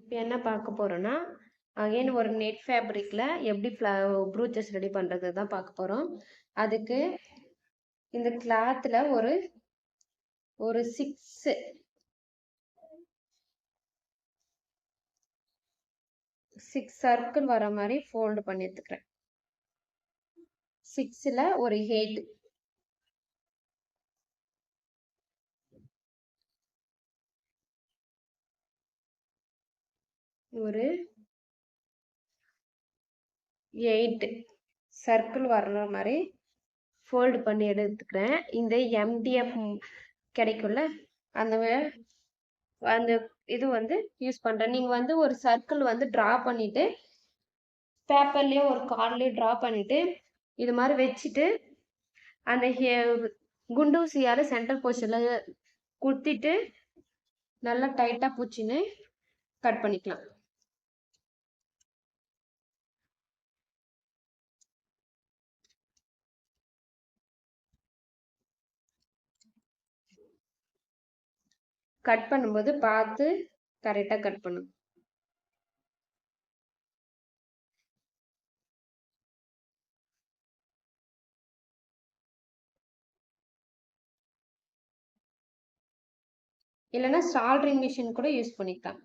இப்போ என்ன பார்க்க போகிறோன்னா அகைன் ஒரு நெட் ஃபேப்ரிக்கில் எப்படி ப்ரூச்சஸ் ரெடி பண்ணுறது தான் பார்க்க போகிறோம். அதுக்கு இந்த கிளாத்தில் ஒரு சிக்ஸ் சர்க்கிள் வர மாதிரி ஃபோல்டு பண்ணி எடுத்துக்கிறேன். 6ல் ஒரு 8 ஒரு 8 சர்க்கிள் வர்ற மாதிரி ஃபோல்டு பண்ணி எடுத்துக்கிறேன். இந்த MDF கிடைக்கும்ல அந்த அந்த இது யூஸ் பண்ணுறேன். நீங்கள் ஒரு சர்க்கிள் ட்ரா பண்ணிவிட்டு பேப்பர்லேயோ ஒரு கார்ட்லேயோ ட்ரா பண்ணிவிட்டு இது மாதிரி வச்சுட்டு அந்த குண்டூசியால் சென்டர் போர்ஷனில் குத்திட்டு நல்லா டைட்டாக பூச்சின்னு கட் பண்ணிக்கலாம். கட் பண்ணும்போது பார்த்து கரெக்டாக கட் பண்ணும். இல்லைன்னா சால்ட்ரிங் மிஷின் கூட யூஸ் பண்ணிக்கலாம்.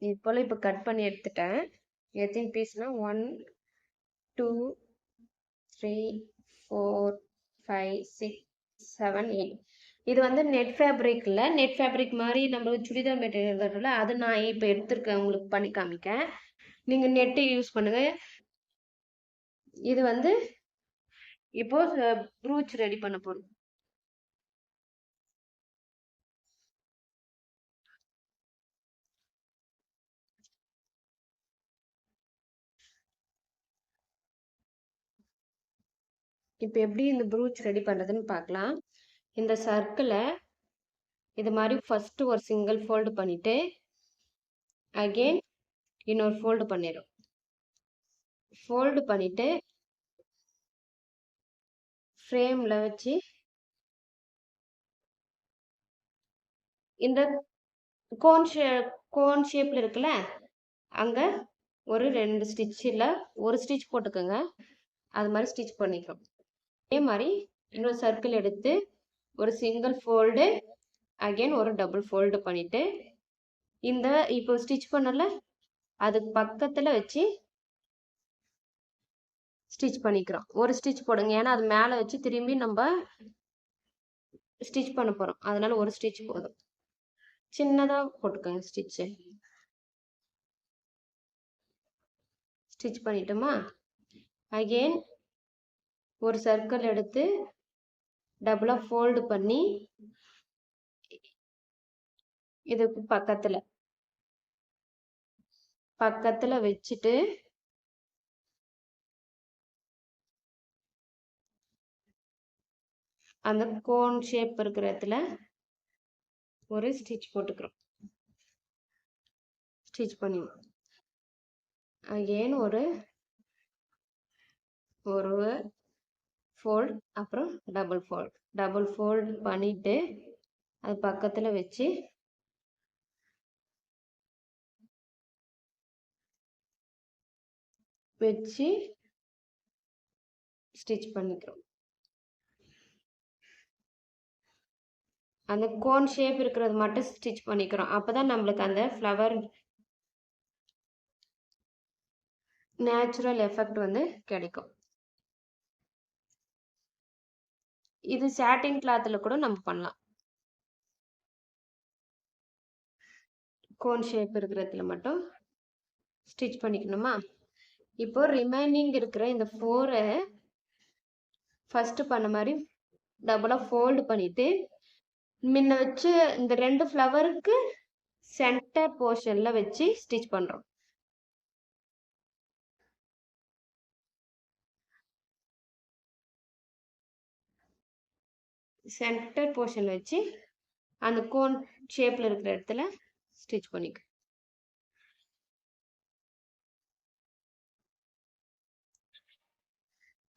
இப்போ கட் பண்ணி எடுத்துட்டேன். எத்தனை பீஸ்னா 1 2 3 4 5 6 7 8. இது நெட் ஃபேப்ரிக் இல்லை, நெட் ஃபேப்ரிக் மாதிரி நம்ம சுடிதார் மெட்டீரியல் வரும்ல, அது நான் இப்போ எடுத்துருக்கேன், உங்களுக்கு பண்ணி காமிக்கேன். நீங்கள் நெட்டு யூஸ் பண்ணுங்க. இது இப்போ ப்ரூச் ரெடி பண்ண போகிறோம். இப்போ எப்படி இந்த ப்ரூச் ரெடி பண்ணுறதுன்னு பார்க்கலாம். இந்த சர்க்கிளை இது மாதிரி ஃபர்ஸ்ட் ஒரு சிங்கிள் ஃபோல்டு பண்ணிட்டு அகெயின் இன்னொரு ஃபோல்டு பண்ணிடும். ஃபோல்டு பண்ணிட்டு ஃப்ரேமில் வச்சு இந்த கோன் ஷேப்பில் இருக்குல்ல, அங்கே ஒரு 2 ஸ்டிச்சில் ஒரு ஸ்டிச் போட்டுக்கோங்க. அது மாதிரி ஸ்டிச் பண்ணிக்கிறோம். அதே மாதிரி இன்னொரு சர்க்கிள் எடுத்து ஒரு சிங்கிள் ஃபோல்டு அகெயின் ஒரு டபுள் ஃபோல்டு பண்ணிவிட்டு இந்த இப்போ ஸ்டிச் பண்ணல அதுக்கு பக்கத்தில் வச்சு ஸ்டிச் பண்ணிக்கிறோம். ஒரு ஸ்டிச் போடுங்க, ஏன்னா அது மேலே வச்சு திரும்பி நம்ம ஸ்டிச் பண்ண போகிறோம். அதனால ஒரு ஸ்டிச் போதும். சின்னதாக போட்டுக்கோங்க ஸ்டிச்சு. ஸ்டிச் பண்ணிட்டோமா, அகெயின் ஒரு சர்க்கிள் எடுத்து டபுளாக ஃபோல்டு பண்ணி இதுக்கு பக்கத்தில் வச்சுட்டு அந்த கோன் ஷேப் இருக்கிற இடத்துல ஒரு ஸ்டிச் போட்டுக்கிறோம். ஸ்டிச் பண்ணி அகெயின் ஒரு ஃபோல்ட், அப்புறம் டபுள் ஃபோல்ட் பண்ணிட்டு அது பக்கத்தில் வச்சு ஸ்டிச் பண்ணிக்கிறோம். அந்த கோன் ஷேப் இருக்கிறது மட்டும் ஸ்டிச் பண்ணிக்கிறோம். அப்போதான் நம்மளுக்கு அந்த ஃப்ளவர் நேச்சுரல் எஃபெக்ட் கிடைக்கும். இது சாட்டின் கிளாத்தில் கூட நம்ம பண்ணலாம். கோன் ஷேப் இருக்கிறதுல மட்டும் ஸ்டிச் பண்ணிக்கணுமா. இப்போ ரிமைனிங் இருக்கிற இந்த 4 ஃபர்ஸ்ட் பண்ண மாதிரி டபுளாக ஃபோல்டு பண்ணிட்டு முன்ன வச்சு இந்த 2 ஃப்ளவருக்கு சென்டர் போர்ஷன்ல வச்சு ஸ்டிச் பண்றோம். சென்டர் போர்ஷன்ல வச்சு அந்த கோன் ஷேப்ல இருக்கிற இடத்துல ஸ்டிச் பண்ணிக்க.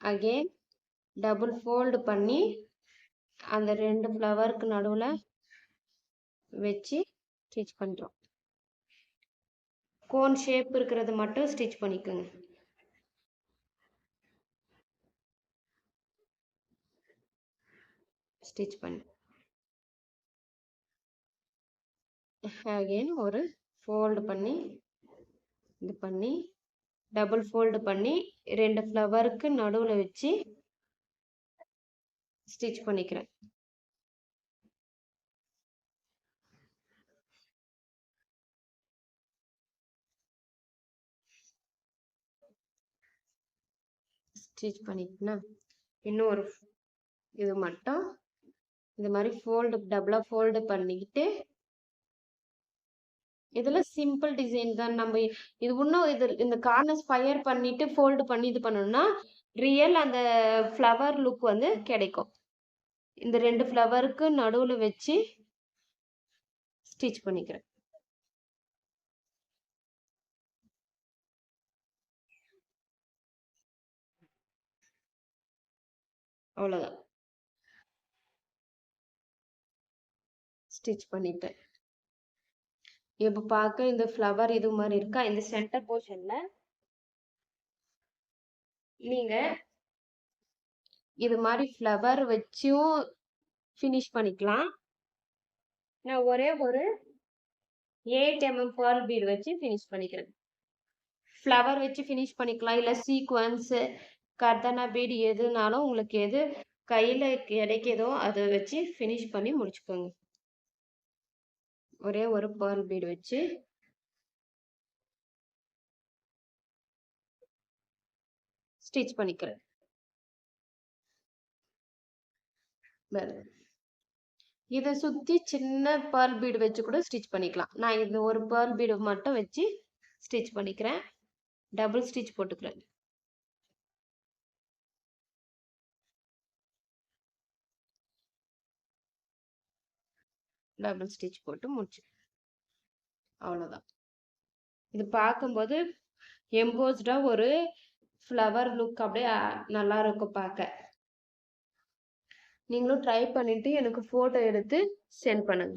அகைன் டபுள் ஃபோல்டு பண்ணி அந்த 2 ஃப்ளவருக்கு நடுவுல வச்சு ஸ்டிச் பண்றோம். கோன் ஷேப் இருக்கிறது மட்டும் ஸ்டிச் பண்ணிக்கோங்க. ஸ்டிச் பண்ணி அகைன் ஒரு ஃபோல்டு பண்ணி இது பண்ணி டபுள் ஃபோல்டு பண்ணி 2 ஃப்ளவருக்கு நடுவுல வச்சு ஸ்டிச் பண்ணிக்கிறேன். ஸ்டிச் பண்ணிக்கனா இன்னும் ஒரு இது மட்டும் இந்த மாதிரி ஃபோல்டு டபுளா ஃபோல்டு பண்ணிக்கிட்டு இதுல சிம்பிள் டிசைன் தான். நம்ம இது இன்னும் இது இந்த கார்னர்ஸ் ஃபயர் பண்ணிட்டு ஃபோல்டு பண்ணி இது பண்ணணும்னா ரியல் அந்த ஃப்ளவர் லுக் வந்து கிடைக்கும். இந்த 2 ஃப்ளவருக்கு நடுவுல வச்சு ஸ்டிச் பண்ணிக்கிறேன். அவ்வளவுதான். ஸ்டிச் பண்ணிட்டேன். இப்ப பார்க்க இந்த ஃப்ளவர் இது மாதிரி இருக்கா. இந்த சென்டர் போர்ஷன்ல நீங்க இது மாதிரி ஃப்ளவர் வச்சும் ஃபினிஷ் பண்ணிக்கலாம். நான் ஒரே ஒரு 8 mm pearl bead வச்சு ஃபினிஷ் பண்ணிக்கிறேன். ஃப்ளவர் வச்சு ஃபினிஷ் பண்ணிக்கலாம், இல்லை சீக்வன்ஸ் கர்தானா பீட் எதுனாலும் உங்களுக்கு எது கையில் கிடைக்குதோ அதை வச்சு ஃபினிஷ் பண்ணி முடிச்சுக்கோங்க. ஒரே ஒரு pearl bead வச்சு ஸ்டிச் பண்ணிக்கிறேன். இதை சுற்றி சின்ன pearl bead வச்சு கூட ஸ்டிச் பண்ணிக்கலாம். நான் இந்த ஒரு pearl bead மட்டும் வச்சு ஸ்டிச் பண்ணிக்கிறேன். டபுள் ஸ்டிச் போட்டுக்கிறேன். டபுள் ஸ்டிச் போட்டு முடிச்சு அவ்வளோதான். இது பார்க்கும்போது எம்போஸ்டா ஒரு ஃப்ளவர் லுக் அப்படியே நல்லா இருக்கும் பார்க்க. நீங்களும் ட்ரை பண்ணிட்டு எனக்கு ஃபோட்டோ எடுத்து சென்ட் பண்ணுங்க.